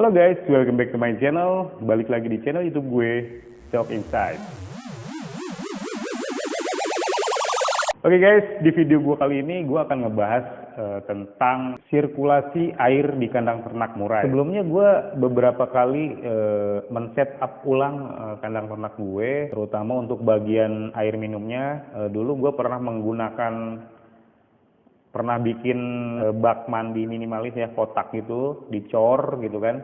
Halo guys, welcome back to my channel. Balik lagi di channel YouTube gue, Talk Inside. Oke guys, di video gue kali ini gue akan ngebahas tentang sirkulasi air di kandang ternak murai. Sebelumnya gue beberapa kali men-set up ulang kandang ternak gue, terutama untuk bagian air minumnya. Dulu gue pernah bikin bak mandi minimalis ya, kotak gitu, dicor gitu kan.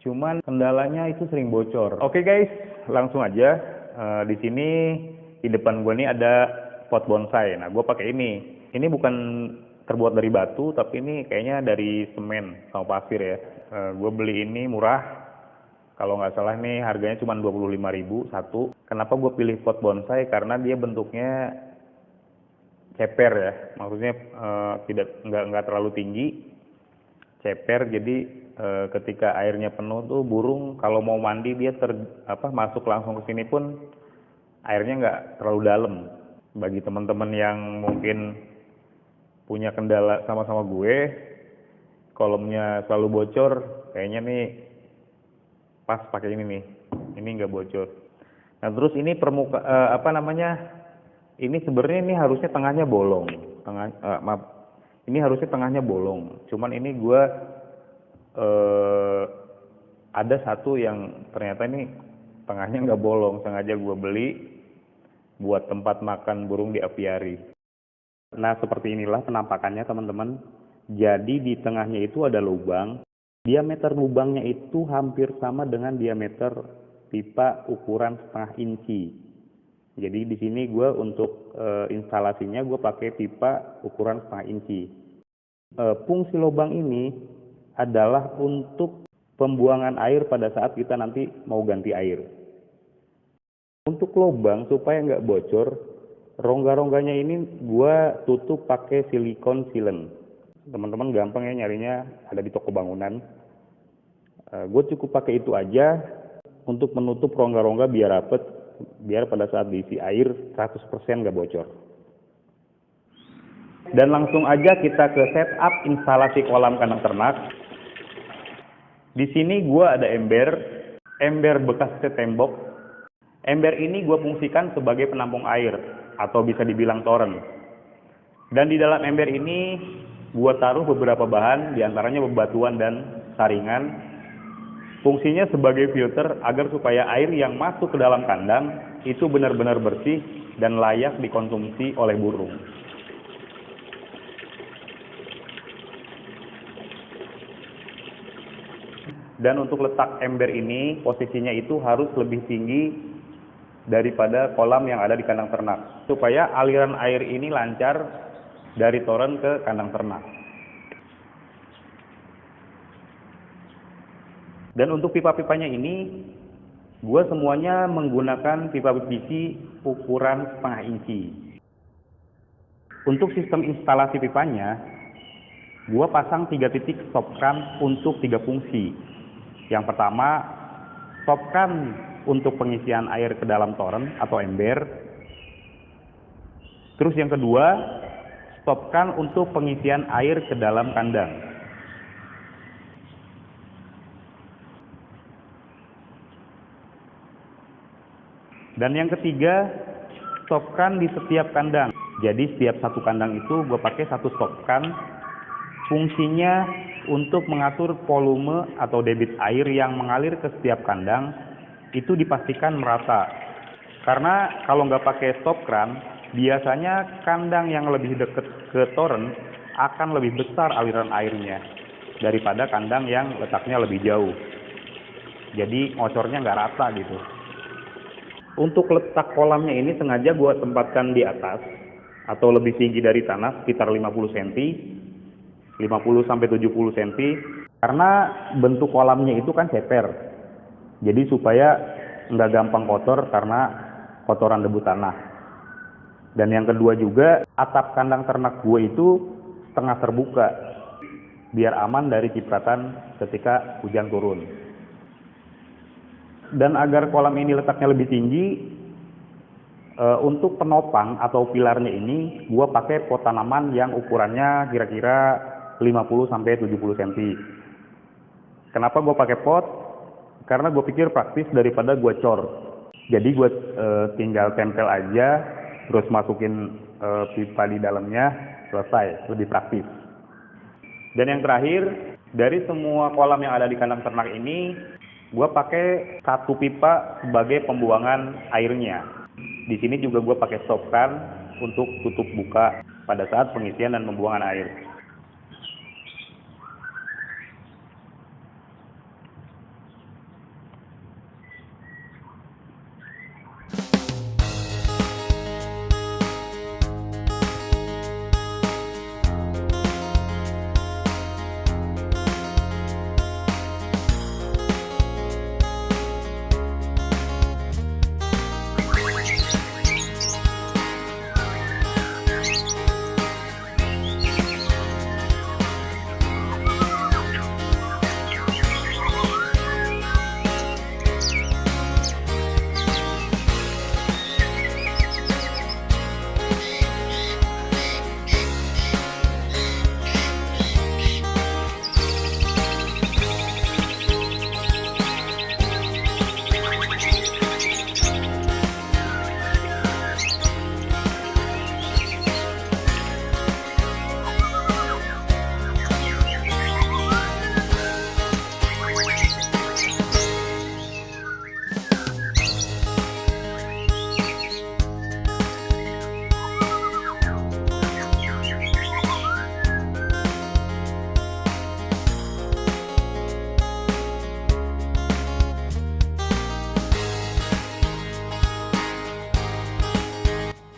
Cuman kendalanya itu sering bocor. Oke guys, langsung aja. Di sini di depan gue nih ada pot bonsai. Nah, gue pakai ini. Ini bukan terbuat dari batu, tapi ini kayaknya dari semen sama pasir ya. Gue beli ini murah. Kalau nggak salah nih harganya cuma 25.000 satu. Kenapa gue pilih pot bonsai? Karena dia bentuknya ceper ya. Maksudnya nggak terlalu tinggi. Ceper, jadi ketika airnya penuh tuh burung kalau mau mandi dia masuk langsung ke sini pun airnya nggak terlalu dalam. Bagi teman-teman yang mungkin punya kendala sama-sama gue, kolomnya selalu bocor, kayaknya nih pas pakai ini nih, ini nggak bocor. Nah terus ini ini sebenarnya ini harusnya tengahnya bolong, ini harusnya tengahnya bolong. Cuman ini gue ada satu yang ternyata ini tengahnya nggak bolong, sengaja gue beli buat tempat makan burung di apiari. Nah seperti inilah penampakannya teman-teman. Jadi di tengahnya itu ada lubang. Diameter lubangnya itu hampir sama dengan diameter pipa ukuran 0,5 inci. Jadi di sini gue untuk instalasinya gue pakai pipa ukuran 0,5 inci. Fungsi lubang ini adalah untuk pembuangan air pada saat kita nanti mau ganti air. Untuk lubang supaya nggak bocor, rongga-rongganya ini gua tutup pakai silikon sealant. Teman-teman gampang ya nyarinya, ada di toko bangunan. Gue cukup pakai itu aja untuk menutup rongga-rongga biar rapet, biar pada saat diisi air 100% nggak bocor. Dan langsung aja kita ke setup instalasi kolam kandang ternak. Di sini gua ada ember bekas tembok. Ember ini gue fungsikan sebagai penampung air atau bisa dibilang toren. Dan di dalam ember ini gue taruh beberapa bahan, diantaranya bebatuan dan saringan. Fungsinya sebagai filter agar supaya air yang masuk ke dalam kandang itu benar-benar bersih dan layak dikonsumsi oleh burung. Dan untuk letak ember ini posisinya itu harus lebih tinggi daripada kolam yang ada di kandang ternak, supaya aliran air ini lancar dari toren ke kandang ternak. Dan untuk pipa-pipanya ini gue semuanya menggunakan pipa PVC ukuran 0,5 inci. Untuk sistem instalasi pipanya gue pasang 3 titik stop kan untuk 3 fungsi. Yang pertama, stop kan untuk pengisian air ke dalam toren atau ember. Terus yang kedua, stop kan untuk pengisian air ke dalam kandang. Dan yang ketiga, stop kan di setiap kandang. Jadi setiap satu kandang itu gue pakai satu stop kan. Fungsinya untuk mengatur volume atau debit air yang mengalir ke setiap kandang itu dipastikan merata. Karena kalau nggak pakai stop kran, biasanya kandang yang lebih dekat ke toren akan lebih besar aliran airnya daripada kandang yang letaknya lebih jauh. Jadi ngocornya nggak rata gitu. Untuk letak kolamnya ini sengaja gue tempatkan di atas atau lebih tinggi dari tanah sekitar 50 cm, 50-70 cm, karena bentuk kolamnya itu kan ceper. Jadi supaya nggak gampang kotor karena kotoran debu tanah. Dan yang kedua juga, atap kandang ternak gue itu setengah terbuka, biar aman dari cipratan ketika hujan turun. Dan agar kolam ini letaknya lebih tinggi, untuk penopang atau pilarnya ini gue pakai pot tanaman yang ukurannya kira-kira 50-70 cm. Kenapa gue pakai pot? Karena gue pikir praktis daripada gue cor. Jadi gue tinggal tempel aja, terus masukin pipa di dalamnya, selesai, lebih praktis. Dan yang terakhir, dari semua kolam yang ada di kandang ternak ini, gue pakai satu pipa sebagai pembuangan airnya. Di sini juga gue pakai stopkan untuk tutup buka pada saat pengisian dan pembuangan air.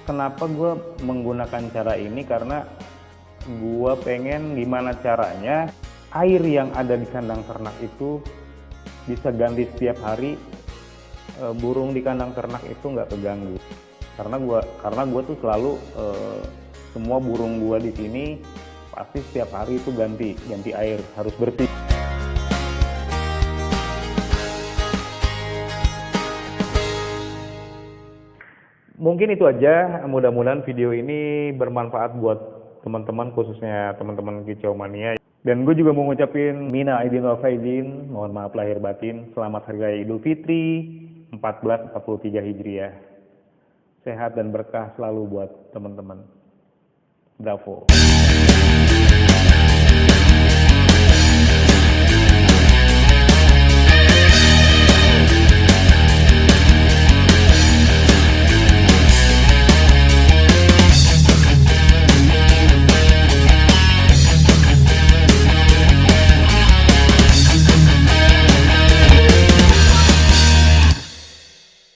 Kenapa gue menggunakan cara ini? Karena gue pengen gimana caranya air yang ada di kandang ternak itu bisa ganti setiap hari, burung di kandang ternak itu nggak keganggu. Karena gue tuh selalu semua burung gue di sini pasti setiap hari itu ganti air, harus bersih. Mungkin itu aja, mudah-mudahan video ini bermanfaat buat teman-teman, khususnya teman-teman Kicau Mania. Dan gue juga mau ngucapin Mina Aidin wal Faizin, mohon maaf lahir batin, selamat Hari Raya Idul Fitri 1443 Hijriah. Sehat dan berkah selalu buat teman-teman. Bravo.